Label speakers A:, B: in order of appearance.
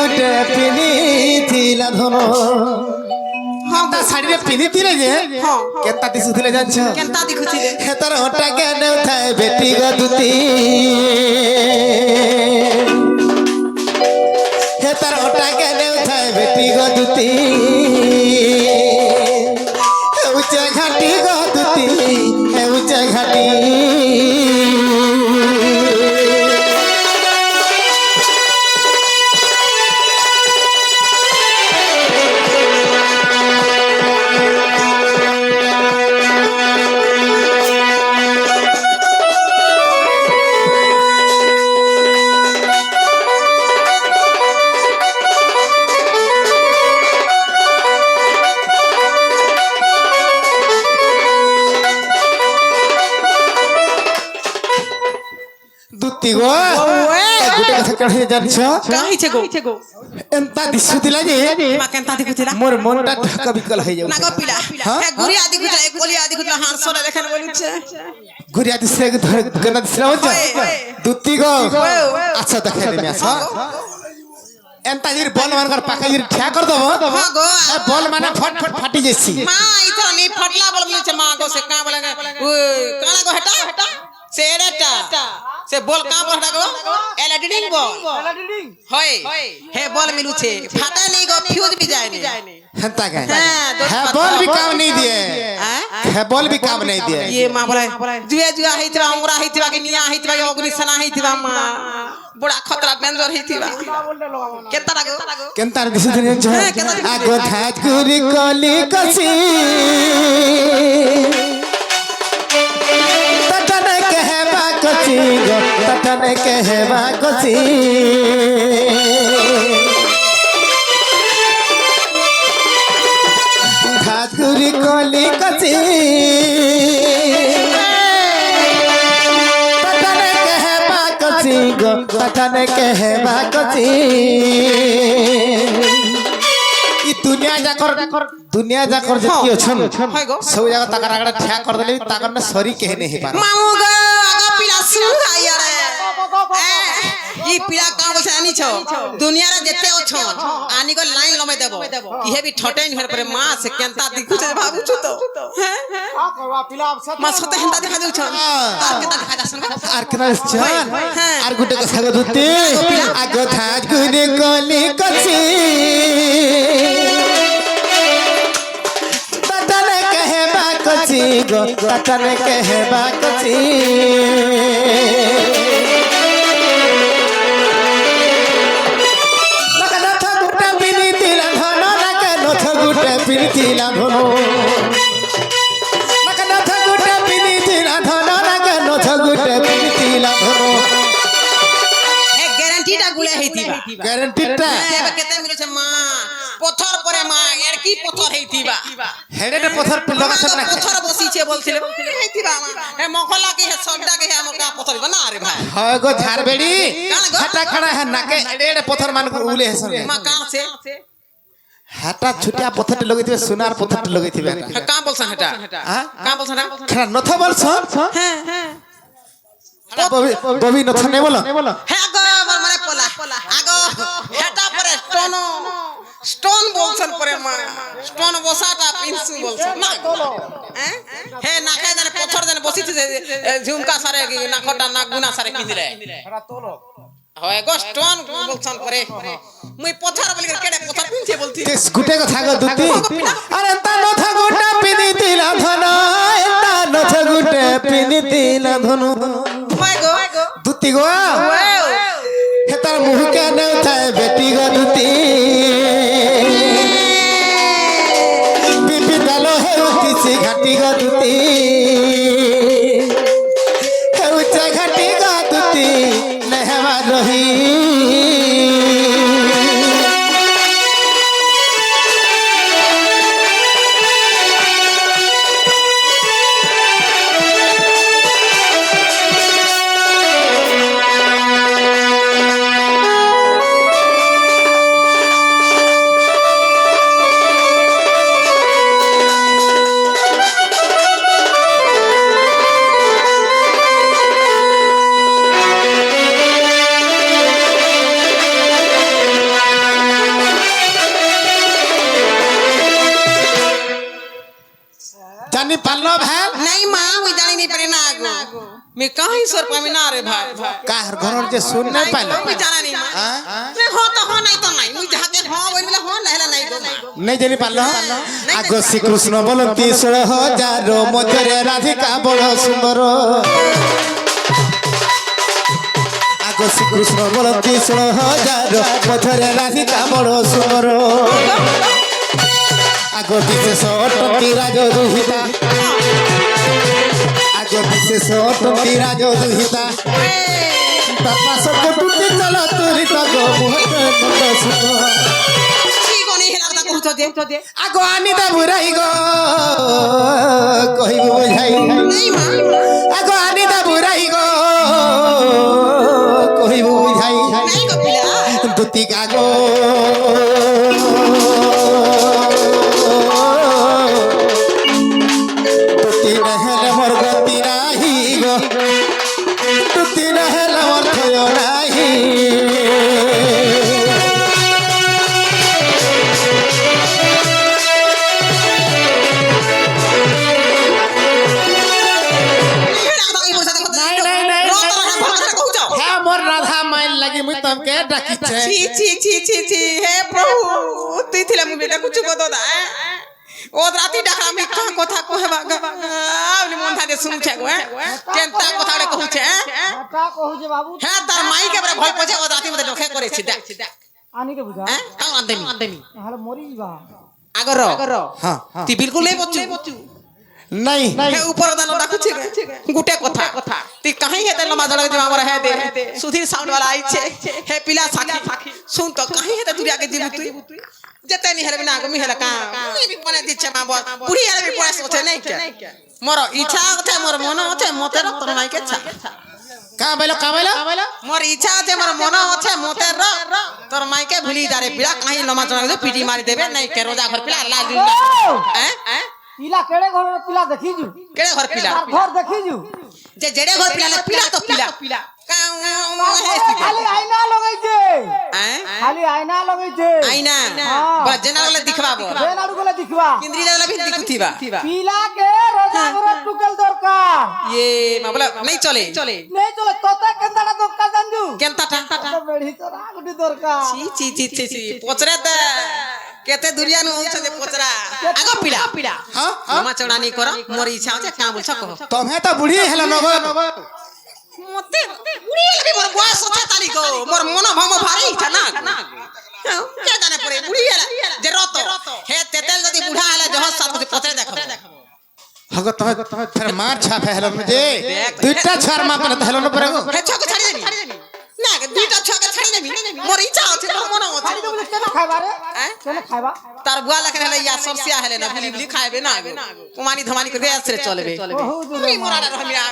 A: গুটে পিনিথিলা ধন তা শাড়িরে পিনিথিলে যে কেনতা দিশুথিলে জানছ
B: কেনতা দেখুছিলে
A: হে তোর ওটা কেন উঠায় বেটি গদুতি হে তোর ওটা কেন উঠায় বেটি গদুতি উচ্চা ঘাটি গদুতি উচ্চা ঘাটি দুতি গো গুটে কথা কাহি জানছ
B: কাহিছে গো
A: এন্তা দিশুতিলা যে
B: মা কেনতা দেখুছিলা
A: মোর মনটা ঢাকা বিকল হয়ে যাও
B: না গো পিলা হে গুড়ি আদি গুলা একলি আদি গুলা হারসরে দেখেন বলছে
A: ঘুরিয়া দিছে ধরে গনা দিছিল দুতি গো আচ্ছা দেখে নেমি আচ্ছা এন্তা জির বল মানকর পাকা জির ঠিয়া কর দব
B: হ্যাঁ গো
A: বল মানে ফট ফট ফাটি যাইছি
B: মা ইতরা নি ফটলা বল বলছে মা গো সে কা বলে ওই কানা গো হেটা সে এডাটা সে বল কা বল হেটা গো এলডিডিং বল হয় হে বল মিলুছে ফাটা নেই গো ফিউজ भी जाए नहीं
A: হেন্তা গায়
B: हां
A: है बॉल भी काम नहीं दिए है बॉल भी काम नहीं दिए
B: ये मां बोले जुआ हेतिबा हमरा हेतिबा के निया हेतिबा के अग्नि सेना हेतिबा मां बड़ा खतरा डेंजर हेतिबा केता लागो
A: केंता दिस दिन छ आगो थाज गुरी कली कसी तटन कहबा कसी गो तटन कहबा कसी थाज गुरी कली कसी गो कथन कहबा कसी ई दुनिया जाकर जति अछन सब जगह तकर आगड़ा ठ्या कर देले तकर न सरी कहे नहीं पार
B: मामू गो आगा पिला सु आया रे ई पिला का बसे आनी छ दुनिया रे जते अछन आनी को लाइन लमे देबो इहे भी ठटेन हेर पर मां से केनता दिखु छ भाबु छ तो हैं आ करवा पिला सब मां सते हेंता देखा जाउ छ आर केता देखा जासन
A: आर केना छन आर गुटे को साग दुते आगो थाज गुने गली कसी तटन कहबा कसी गो तटन कहबा कसी পিনিথিলা ধন নথ গুটে পিনিথিলা ধন নথ গুটে পিনিথিলা ধন
B: এ গ্যারান্টিটা গুলে হেতিবা
A: গ্যারান্টিটা
B: এবে কেতে মিলছে মা পথর পরে মা এর কি পথর হেতিবা
A: হেডে পথর লগাছ না
B: পথর বসিছে বলছিলে হেতিবা মা এ মখলা কি হে সবডা কে हम का पत्थर बना रे भाई
A: হয় গো ঝাড়বেড়ি হাটা খাড়া হে নাকে এডে পথর মান উলে হেসন
B: মা কাঁ से
A: হাটা ছুটিয়া পথরটি লগাইতিবে সোনার পথরটি লগাইতিবে
B: কাঁ বলছন হেটা
A: হ্যাঁ
B: কাঁ বলছন
A: খেলা নথ বলছ
B: হ্যাঁ হ্যাঁ
A: ববি নথ নে বল
B: হ্যাঁ গো মানে পোলা আগো হেটা পরে স্টোন বলছন পরে মা স্টোন বসাটা পিনসু বলছন না হ্যাঁ হে না খায় জানে পথর জানে বসিছে ঝুমকা সারে নাকটা নাক গুনা সারে কিনলে এরা তোলো হয় গো স্টোন বলছন পরে মুই পথর বলি কেডে পথর পিনছে বলতি
A: তেস গুটে কথা গো দুতি আরে তা নথ গুটা পিনিতিলা ধন তা নথ গুটে পিনিতিলা ধন
B: মাই গো
A: দুতি গো হে তার মুহ কেন উঠায় বেটি গো দুতি বিপিদাল হে উঠিছি ঘাটি গো দুতি হে উচ্চা ঘাটি গো দুতি নেহবা রহি
B: मी कहीं सर पामी ना रे भाई
A: কার ঘরের যে শুন নাই পাইলো
B: मी जाना नहीं मां रे हो तो हो नहीं तो नहीं मुझे जाके हो बोल मिला हो लहला नहीं गो मां
A: নেই জানি পারলো আগো শ্রীকৃষ্ণ বলতি 16,000 মধ্যে রাধিকা বড় সুন্দর আগো শ্রীকৃষ্ণ বলতি 16,000 মধ্যে রাধিকা বড় সুন্দর আগো বিশেষ অটন্তি রাজ দুহিতা আগো বিশেষ অটন্তি রাজ দুহিতা বাপা সব টুটি চল তুরি তগ মুহূর্ত মন্দ সুখ
B: ठीक होनी है लगता कुछ तो दे
A: আগো আনিদা বুড়াই গো কহিব বুঝাই
B: नहीं मां
A: আগো আনিদা বুড়াই গো কহিব বুঝাই
B: नहीं को पिला
A: দুতি গাগো দুতি নহলে মোর গতি নাহি গো দুতি নহলে মোর থয় নাহি হ্যাঁ মোর রাধা মাইল লাগি মুই তমকে ডাকিছে
B: छी छी छी छी छी हे प्रभु তুই থিলা মু বেটা কুচু কত দা ও রাতি ডাকলা আমি কা কথা কহবা আপনি মন থাকে শুনছে গো কেনতা কথা রে কহুছে
C: তা কহুছে বাবু
B: হ্যাঁ তার মাই কে বড় ভয় পছে ও রাতি মতে ডখে করেছি দেখ
C: আনিকে বুঝা
B: হ্যাঁ কাউ আনদেমি
C: তাহলে মরি যা
B: আগর
A: হ্যাঁ হ্যাঁ
B: তুই বিলকুল নেই বচ্চু
A: নাই
B: হে উপর দান ডাকুছে গুটে কথা তুই কাহি হেতে লম্বা দড় দিবা আমার হে দে সুধীর সাউন্ড वाला আইছে হে পিলা সাক্ষী শুন তো কাহি হেতে তুই আগে দিবি তুই যেতে নি হেরবি না গমি হেলা কা মানে দিচ্ছে মা বল পুরি হেরবি পয়সা আছে নাই কে মোর ইচ্ছা আছে মোর মন আছে মতে তোর নাই কে ছা
A: কা বলো
B: মোর ইচ্ছা আছে মোর মন আছে মতে তোর মাইকে ভুলি যারে পিলা কাহি লম্বা দড় পিটি মারি দেবে নাই কে রোজা ঘর পিলা লাল দিন হ্যাঁ
C: পিলা কেড়ে ঘরের পিলা দেখিজু
B: কেড়ে ঘর পিলা
C: তার ঘর দেখিজু
B: যে জেড়ে ঘর পিলা পিলা তো পিলা
C: খালি আয়না লগাইছে খালি আয়না লগাইছে
B: আইনা বড় জেনা গলে দিখবাবো
C: দেন আড়ু গলে দেখবা
B: কেন্দ্রী লাগলে ভিন দিকুথিবা
C: পিলা কে রোজা ঘরের টুকেল দরকার
B: ये মা বলা নাই চলে
C: নেই চলে তোতে কেনটা দরকার জানজু
B: কেনতাটা
C: তো বেড়ি তো রাগুটি দরকার
B: চি চি চি চি পচরে দে কেতে দুরিয়া नु হচ্ছে যে পচরা আগো পিলা
A: হ্যাঁ
B: মা চড়ানি কর মোর ইচ্ছা আছে কা বলছ কহ
A: তুমি তো বুড়ি হেলা নগদ
B: মতে বুড়ি লাগি মোর বয়স আছে তালি গো মোর মন ভম ভারি ইচ্ছা না কে জানে পড়ে বুড়ি হেলা যে রত হে তেতেল যদি বুঢ়া হেলা জহস সাথে পচরে দেখো
A: হগো তুমি ফের মার ছাপ হেলা যে দুইটা ছার মা পনে হেলা ন পরে গো
B: হে ছকে ছাড়ি দেবি না দুইটা ছকে ছাড়ি দেবি মোর ইচ্ছা আছে মোর মন আছে
C: খালি তো বলে কেন খাইবা রে কেন খাইবা
B: তার বুয়া লেখা হেলে ইয়া সরসিয়া হেলে না বিলি বিলি খাইবে না কুমানি ধমানি করে আসরে চলবে
C: বহুত
B: মোরা রহমিয়া